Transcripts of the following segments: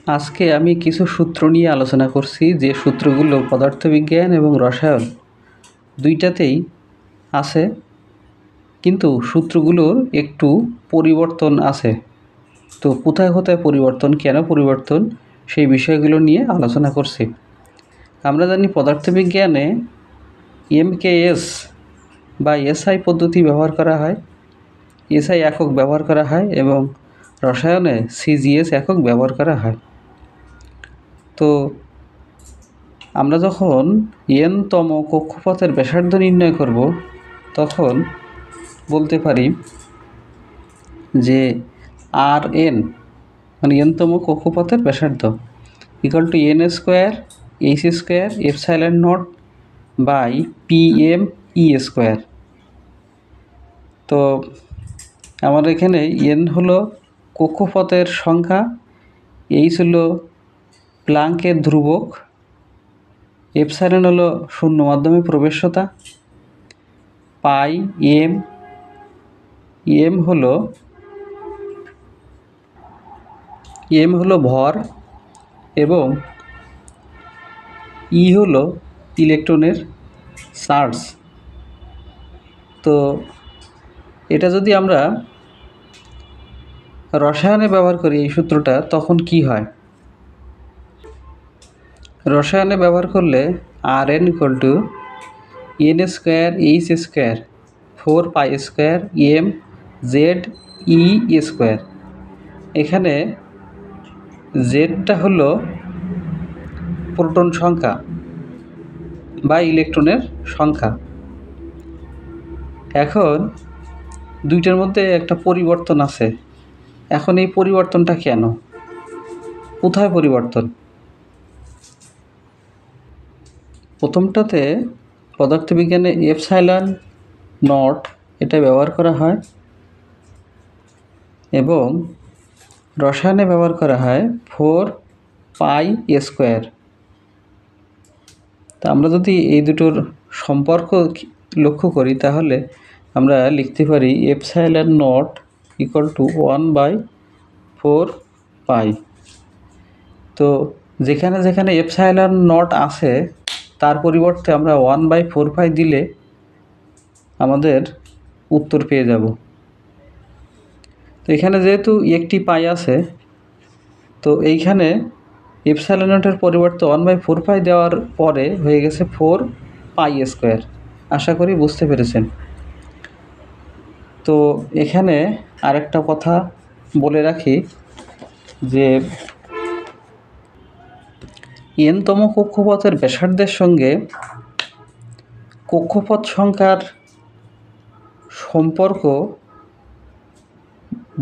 আজকে আমি কিছু সূত্র নিয়ে আলোচনা করছি, যে সূত্রগুলো পদার্থবিজ্ঞান এবং রসায়ন দুইটাতেই আছে, কিন্তু সূত্রগুলোর একটু পরিবর্তন আছে। তো কোথায় কোথায় পরিবর্তন, কেন পরিবর্তন, সেই বিষয়গুলো নিয়ে আলোচনা করছি। আমরা জানি পদার্থবিজ্ঞানে এমকেএস বা এসআই পদ্ধতি ব্যবহার করা হয়, এসআই একক ব্যবহার করা হয়, এবং রসায়নে সিজিএস একক ব্যবহার করা হয়। তো আমরা যখন n-তম কক্ষপথের ব্যাসার্ধ নির্ণয় করব, তখন বলতে পারি যে Rn মানে n-তম কক্ষপথের ব্যাসার্ধ equal to n square h square epsilon naught by pm e square. তো আমাদের এখানে n হলো কক্ষপথের সংখ্যা, h হলো প্লাঙ্কের ধ্রুবক, এপসাইলন হলো শূন্য মাধ্যমে প্রবেশ্যতা, পাই এম হলো ভর, এবং ই হলো ইলেকট্রনের চার্জ। তো এটা যদি আমরা রসায়নে ব্যবহার করি এই সূত্রটা, তখন কি হয়? রসায়নে ব্যবহার করলে Rn equal to n square h square 4 pi square m Z E square. এখানে জেডটা হলো প্রোটন সংখ্যা বা ইলেকট্রনের সংখ্যা। এখন দুইটার মধ্যে একটা পরিবর্তন আছে। এখন এই পরিবর্তনটা কেন, কোথায় পরিবর্তন? প্রথমটাতে পদার্থবিজ্ঞানে এপসাইলন নট এটা ব্যবহার করা হয়, এবং রসায়নে ব্যবহার করা হয় 4 পাই স্কোয়ার। তা আমরা যদি এই দুটোর সম্পর্ক লক্ষ্য করি, তাহলে আমরা লিখতে পারি এপসাইলন নট ইকুয়াল টু 1/4 পাই। তো যেখানে যেখানে এপসাইলন নট আছে, তার পরিবর্তে আমরা 1/4 পাই দিলে আমাদের উত্তর পেয়ে যাব। তো এখানে যেহেতু একটি পাই আছে, তো এইখানে এপসাইলন নটের পরিবর্তে 1/4 পাই দেওয়ার পরে হয়ে গেছে 4 পাই স্কোয়ার। আশা করি বুঝতে পেরেছেন। তো এখানে আরেকটা কথা বলে রাখি, যে n-তম কক্ষপথের ব্যাসার্ধের সঙ্গে কক্ষপথ সংখ্যার সম্পর্ক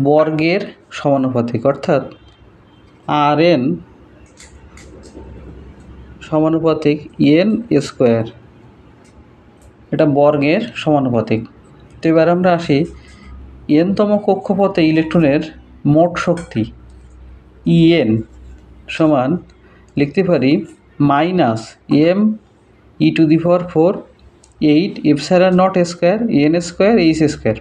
বর্গের সমানুপাতিক, অর্থাৎ Rn সমানুপাতিক n স্কোয়ার, এটা বর্গের সমানুপাতিক। তো এবার আমরা আসি, n-তম কক্ষপথে ইলেকট্রনের মোট শক্তি En সমান লিখতে পারি -m(e⁴ 8 epsilon not square n square h square.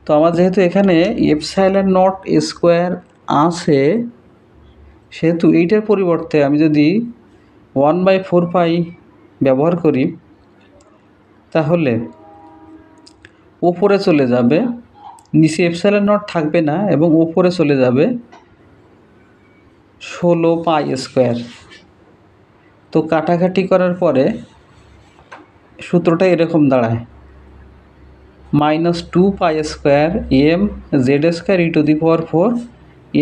তো আমার যেহেতু এখানে এপসাইলন নট স্কোয়ার আছে, সেহেতু এইটার পরিবর্তে আমি যদি 1/4 পাই ব্যবহার করি, তাহলে ওপরে চলে যাবে, নিচে এপসাইলন নট থাকবে না, এবং ওপরে চলে যাবে 16 পাই স্কোয়ার। তো কাটাকাটি করার পরে সূত্রটা এরকম দাঁড়ায় -2 পাই square m Z square e⁴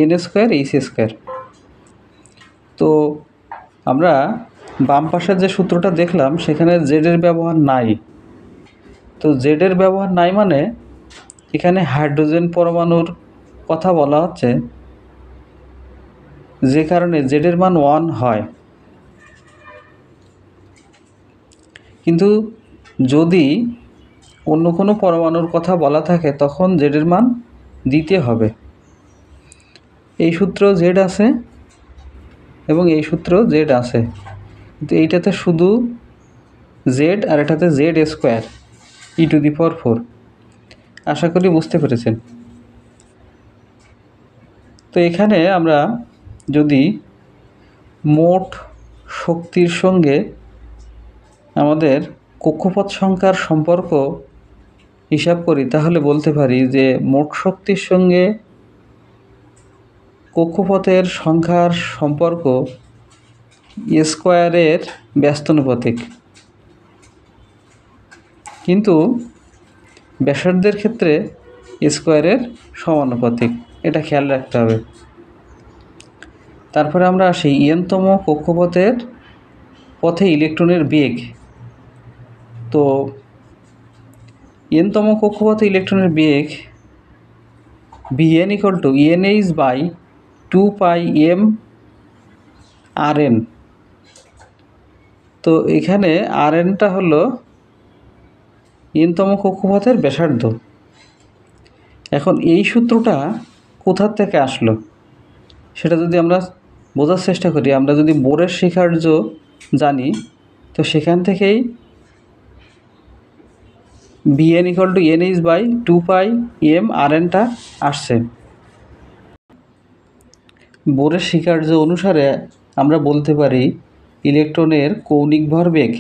n square h square. তো আমরা বাম পাশের যে সূত্রটা দেখলাম, সেখানে জেডের ব্যবহার নাই। তো জেডের ব্যবহার নাই মানে এখানে হাইড্রোজেন পরমাণুর কথা বলা হচ্ছে, যে কারণে জেডের মান 1 হয়। কিন্তু যদি অন্য কোনো পরমাণুর কথা বলা থাকে, তখন জেডের মান দিতে হবে। এই সূত্র জেড আছে এবং এই সূত্র জেড আছে, কিন্তু এইটাতে শুধু জেড আর এটাতে জেড স্কোয়ার e⁴। আশা করি বুঝতে পেরেছেন। তো এখানে আমরা যদি মোট শক্তির সঙ্গে আমাদের কক্ষপথ সংখ্যার সম্পর্ক হিসাব করি, তাহলে বলতে পারি যে মোট শক্তির সঙ্গে কক্ষপথের সংখ্যার সম্পর্ক স্কোয়ারের ব্যস্তানুপাতিক। কিন্তু ব্যাসার্ধের ক্ষেত্রে স্কোয়ারের সমানুপাতিক, এটা খেয়াল রাখতে হবে। তারপরে আমরা আসি এনতম কক্ষপথের পথে ইলেকট্রনের বেগ। তো এনতম কক্ষপথে ইলেকট্রনের বেগ Vn = nh/2πm Rn। তো এখানে Rnটা হলো এনতম কক্ষপথের ব্যাসার্ধ। এখন এই সূত্রটা কোথা থেকে আসলো সেটা যদি আমরা বোঝার চেষ্টা করি, আমরা যদি বোরের শিখার্য জানি, তো সেখান থেকেই Vn = nh/2πm Rnটা আসছে। বোরের শিখার্য অনুসারে আমরা বলতে পারি ইলেকট্রনের কৌণিক ভরবেগ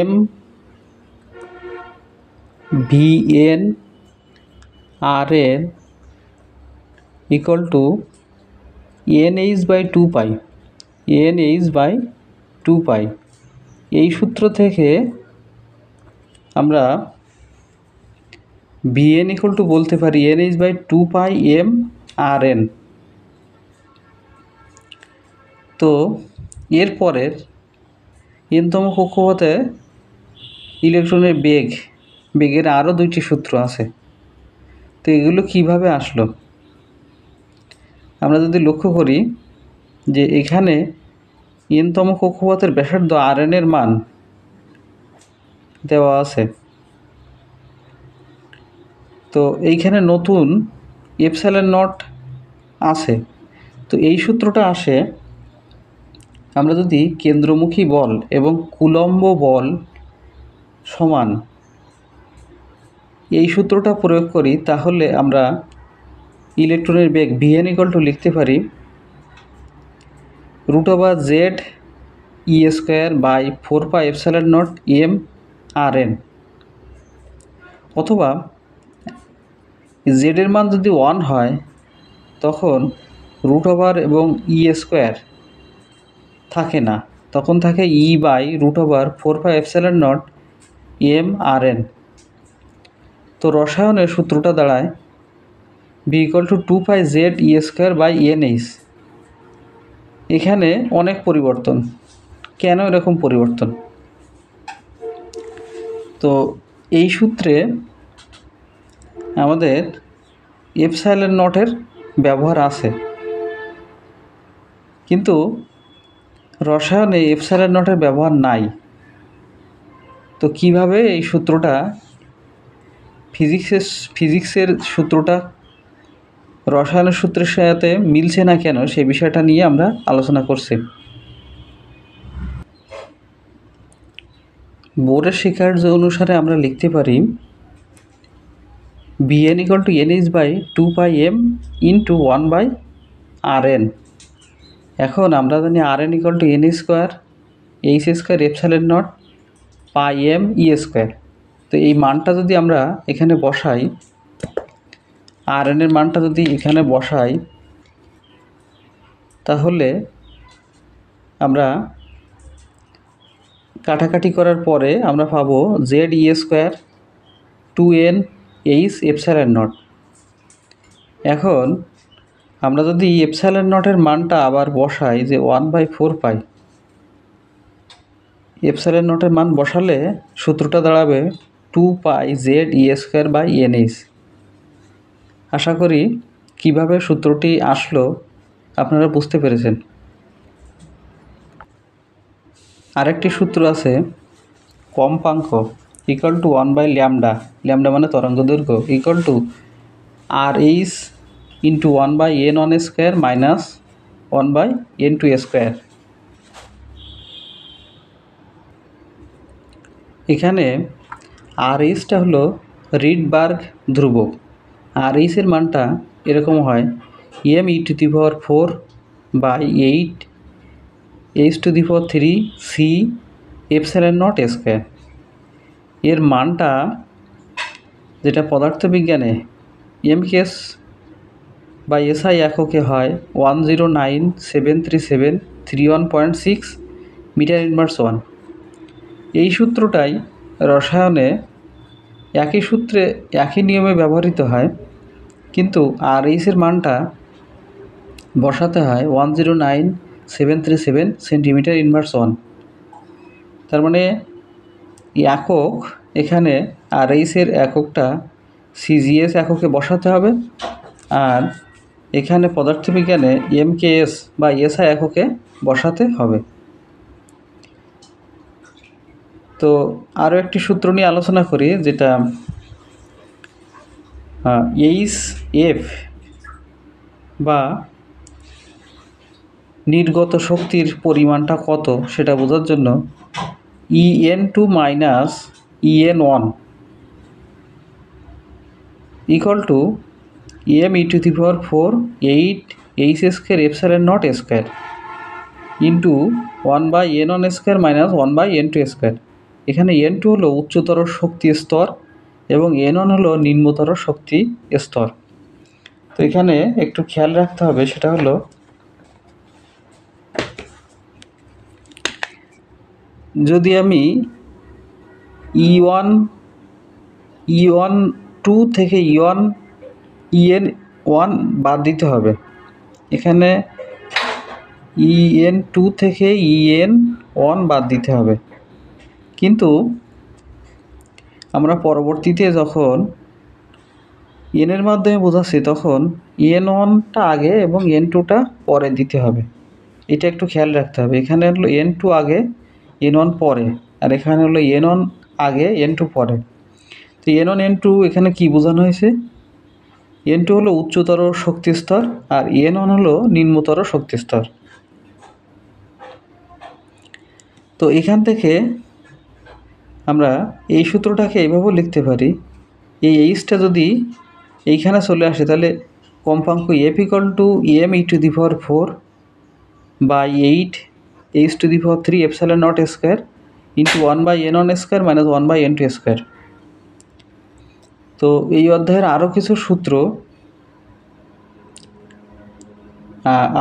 m Vn Rn = nh/2π। nh/2π এই সূত্র থেকে আমরা Vn = বলতে পারি nh/2πm Rn। তো এরপরের এনতম কক্ষপথে ইলেকট্রনের বেগের আরও দুইটি সূত্র আছে। তো এগুলো কিভাবে আসলো আমরা যদি লক্ষ্য করি যে এখানে এনতম কক্ষপথের ব্যাসার্ধ Rn এর মান দেওয়া আছে। তো এইখানে নতুন ε0 আছে। তো এই সূত্রটা আসে আমরা যদি কেন্দ্রমুখী বল এবং কুলম্ব বল সমান এই সূত্রটা প্রয়োগ করি, তাহলে আমরা ইলেকট্রনের বেগ Vn = লিখতে পারি √ZE²/4πε0m Rn। অথবা z এর মান যদি 1 হয় তখন √ এবং e² থাকে না, তখন থাকে e/√4πε0m Rn। তো রসায়নের সূত্রটা দাঁড়ায় V = 2πZE²/nh। এখানে অনেক পরিবর্তন। কেন এরকম পরিবর্তন? তো এই সূত্রে আমাদের ε0 ব্যবহার আছে, কিন্তু রসায়নে ε0 ব্যবহার নাই। তো কিভাবে এই সূত্রটা ফিজিক্সের সূত্রটা রসায়নের সূত্রের সাথে মিলছে না কেন, সেই বিষয়টা নিয়ে আমরা আলোচনা করছি। বোরের শিখার্য অনুসারে আমরা লিখতে পারি Vn = nh/2πm × 1/Rn। এখন আমরা জানি Rn = nh²h² πm e²। তো এই মানটা যদি আমরা এখানে বসাই, Rn এর মানটা যদি এখানে বসাই, তাহলে আমরা কাটাকাটি করার পরে আমরা পাবো ZE² 2nH ε0। এখন আমরা যদি ε0 এর মানটা আবার বসাই যে 1/4π, ε0 এর মান বসালে সূত্রটা দাঁড়াবে 2πZE²/nh। আশা করি কিভাবে সূত্রটি আসলো আপনারা বুঝতে পেরেছেন। আরেকটি সূত্র আছে কম্পাঙ্ক = 1/λ, ল্যামডা মানে তরঙ্গ দৈর্ঘ্য, = RH × 1/n1² - 1/n2²। এখানে RH হলো রিডবার্গ ধ্রুবক। RH এর মানটা এরকম হয় m e⁴ c epsilon naught square. এর মানটা যেটা পদার্থবিজ্ঞানে এমকেএস বা এসআই এককে হয় 1097373 মিটার ইনভার্স 1। এই সূত্রটাই রসায়নে একই সূত্রে একই নিয়মে ব্যবহৃত হয়, কিন্তু আর-এইচের মানটা বসাতে হয় 109,737 সেন্টিমিটার ইনভার্স 1। তার মানে একক এখানে আর-এইচের এককটা সিজিএস এককে বসাতে হবে, আর এখানে পদার্থবিজ্ঞানে এমকেএস বা এসআই এককে বসাতে হবে। তো আরও একটি সূত্র নিয়ে আলোচনা করি, যেটা এইচএফ বা নির্গত শক্তির পরিমাণটা কত সেটা বোঝার জন্য En2 minus En1 equal to m⁴ 8 h² epsilon naught square into 1/n1 square minus 1/n2 square. এখানে n2 হলো উচ্চতর শক্তি স্তর এবং n1 হলো নিম্নতর শক্তি স্তর। তো এখানে একটু খেয়াল রাখতে হবে, সেটা হলো যদি আমি E1 2 থেকে En1 বাদ দিতে হবে। এখানে En2 থেকে En1 বাদ দিতে হবে, কিন্তু আমরা পরবর্তীতে যখন n এর মাধ্যমে বোঝাচ্ছি তখন n1টা আগে এবং n2টা পরে দিতে হবে। এটা একটু খেয়াল রাখতে হবে। এখানে হলো n2 আগে n1 পরে, আর এখানে হলো n1 আগে n2 পরে। তো n1 n2 এখানে কি বোঝানো হয়েছে? n2 হলো উচ্চতর শক্তি স্তর আর n1 হলো নিম্নতর শক্তি স্তর। তো এখান থেকে আমরা এই সূত্রটাকে এইভাবে লিখতে পারি, এই এইচটা যদি এইখানে চলে আসে তাহলে কম্পাঙ্ক f equal to m⁴ by 8 h³ epsilon naught square into 1/n1 square minus 1/n2 square. তো এই অধ্যায়ের আরও কিছু সূত্র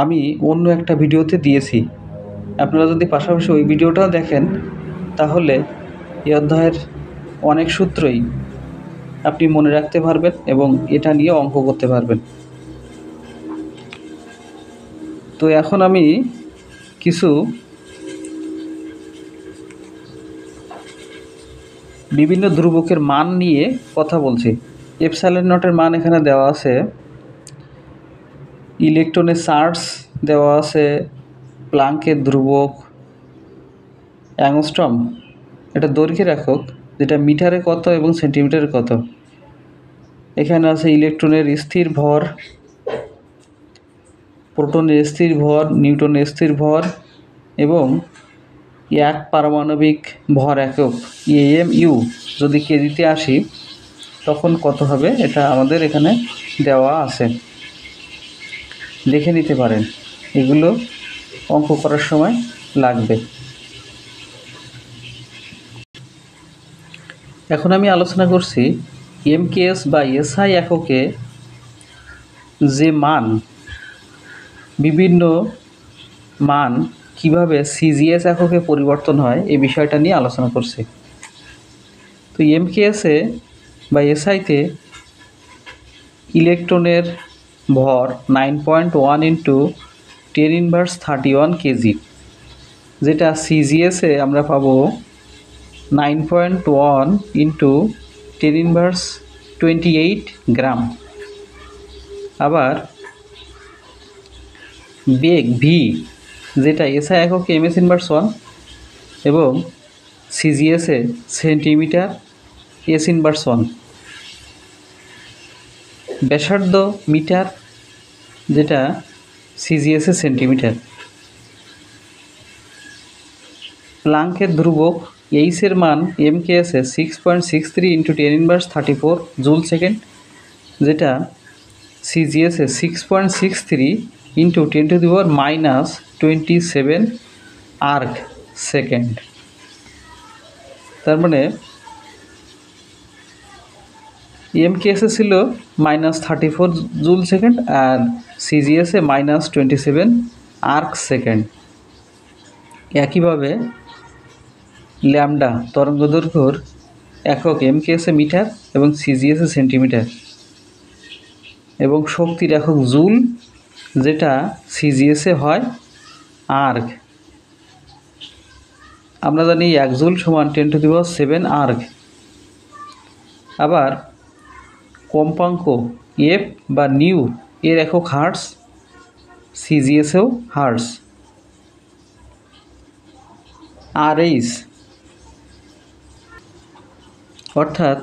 আমি অন্য একটা ভিডিওতে দিয়েছি। আপনারা যদি পাশাপাশি ওই ভিডিওটাও দেখেন তাহলে এই অধ্যায়ের অনেক সূত্রই আপনি মনে রাখতে পারবেন এবং এটা নিয়ে অঙ্ক করতে পারবেন। তো এখন আমি কিছু বিভিন্ন ধ্রুবকের মান নিয়ে কথা বলছি। এপসাইলন নটের মান এখানে দেওয়া আছে, ইলেকট্রনের চার্জ দেওয়া আছে, প্লাঙ্কের ধ্রুবক, অ্যাংস্ট্রম এটা দৈর্ঘ্যের একক, যেটা মিটারে কত এবং সেন্টিমিটারে কত। এখানে আছে ইলেকট্রনের স্থির ভর, প্রোটনের স্থির ভর, নিউটনের স্থির ভর এবং এক পারমাণবিক ভর একক AMU যদি কেজিতে আসি তখন কত হবে, এটা আমাদের এখানে দেওয়া আছে, দেখে নিতে পারেন। এগুলো অঙ্ক করার সময় লাগবে। এখন আমি আলোচনা করছি এমকেএস বা এসআই এককে যে মান, বিভিন্ন মান কিভাবে সিজিএস এককে পরিবর্তন হয় এই বিষয়টা নিয়ে আলোচনা করছি। তো এমকেএসে বা এসআইতে ইলেকট্রনের ভর 9.1 ইন্টু 10⁻31 কেজি, যেটা সিজিএসে আমরা পাবো 9.1 ইন্টু 10⁻28 গ্রাম। আবার বেগ ভি, যেটা এসআই এককে ms⁻1 এবং সিজিএসে সেন্টিমিটার s⁻1। ব্যাসার্ধ মিটার, যেটা সিজিএসে সেন্টিমিটার। প্লাঙ্কের ধ্রুবক এইচের মান এমকেএসে 6.63 ইন্টু 10⁻34 জুল সেকেন্ড, যেটা সিজিএসে 6.63 ইন্টু 10⁻⁻27 আর্ক সেকেন্ড। তার মানে এমকেএসে ছিল -34 জুল সেকেন্ড আর সিজিএসে -27 আর্ক সেকেন্ড। একইভাবে ল্যামডা তরঙ্গদৈর্ঘ্যর একক এমকেএসে মিটার এবং সিজিএসে সেন্টিমিটার, এবং শক্তির একক জুল, যেটা সিজিএসে হয় আর্ক। আমরা জানি 1 জুল সমান 10⁻⁷ আর্ক। আবার কম্পাঙ্ক এফ বা নিউ এর একক হার্টস, সিজিএসেও হার্টস। আরএইচ অর্থাৎ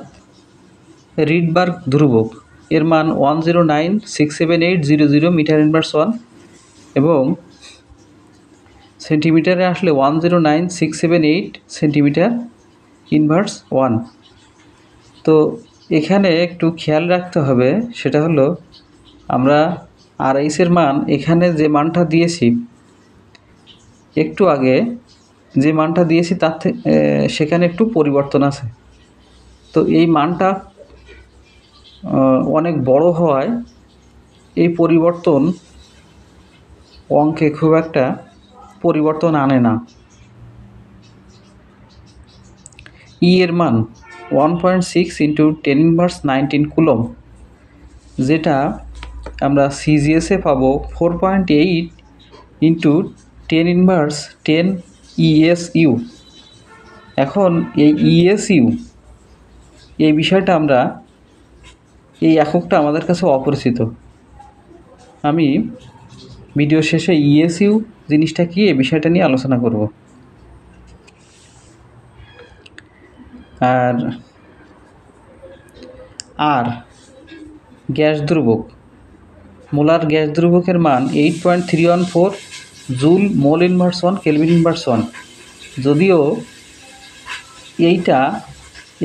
রিডবার্গ ধ্রুবক, এর মান 1096780 মিটার ইনভার্স 1 এবং সেন্টিমিটারে আসলে 1096780 সেন্টিমিটার ইনভার্স 1। তো এখানে একটু খেয়াল রাখতে হবে, সেটা হলো আমরা আরএইচের মান এখানে যে মানটা দিয়েছি, একটু আগে যে মানটা দিয়েছি তার থেকে সেখানে একটু পরিবর্তন আছে। তো এই মানটা অনেক বড় হওয়ায় এই পরিবর্তন অঙ্কে খুব একটা পরিবর্তন আনে না। ই এর মান 1.6 ইন্টু 10⁻19 কুলম, যেটা আমরা সিজিএসে পাবো 4.8 ইন্টু 10⁻10 ইএসইউ। এখন এই ইএসইউ এই বিষয়টা আমরা, এই এককটা আমাদের কাছে অপরিচিত। আমি ভিডিও শেষে ইএসইউ জিনিসটা কি এই বিষয়টা নিয়ে আলোচনা করব। আর গ্যাস ধ্রুবক, মোলার গ্যাস ধ্রুবকের মান 8.314 joule mole inverse 1 kelvin inverse 1। যদিও এইটা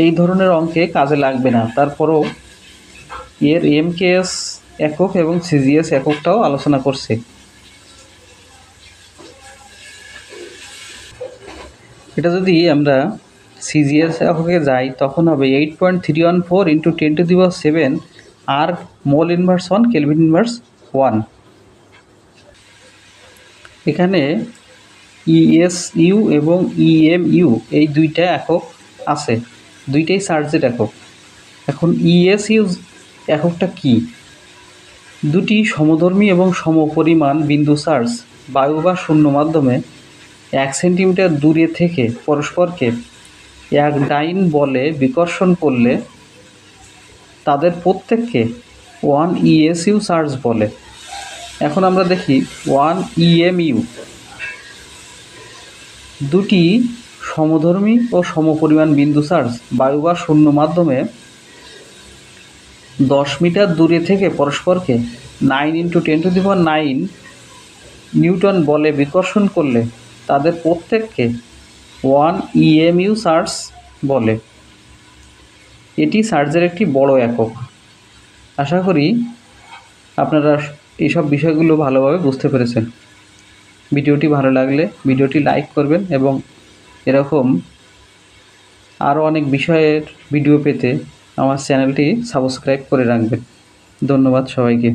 এই ধরনের অঙ্কে কাজে লাগবে না, তারপরও এর এমকেএস একক এবং সিজিএস এককটাও আলোচনা করছে। এটা যদি আমরা সিজিএস এককে যাই তখন হবে 8.314 into 10⁻⁷ erg mole inverse 1 kelvin inverse 1। এখানে ইএসইউ এবং ইএমইউ এই দুইটা একক আছে, দুইটাই চার্জের একক। এখন ইএসইউ এককটা কি? দুটি সমধর্মী এবং সমপরিমাণ বিন্দু চার্জ বায়ু বা শূন্য মাধ্যমে 1 সেন্টিমিটার দূরে থেকে পরস্পরকে এক ডাইন বলে বিকর্ষণ করলে তাদের প্রত্যেককে 1 ইএসইউ চার্জ বলে। এখন আমরা দেখি 1 ইএমইউ। দুটি সমধর্মী ও সমপরিমাণ বিন্দু চার্জ বায়ু বা শূন্য মাধ্যমে 10 মিটার দূরে থেকে পরস্পরকে 9 ইন্টু 10⁹ নিউটন বলে বিকর্ষণ করলে তাদের প্রত্যেককে 1 ইএমইউ চার্জ বলে। এটি চার্জের একটি বড় একক। আশা করি আপনারা এইসব বিষয়গুলো ভালোভাবে বুঝতে পেরেছেন। ভিডিওটি ভালো লাগলে ভিডিওটি লাইক করবেন এবং এরকম আরও অনেক বিষয়ের ভিডিও পেতে আমার চ্যানেলটি সাবস্ক্রাইব করে রাখবেন। ধন্যবাদ সবাইকে।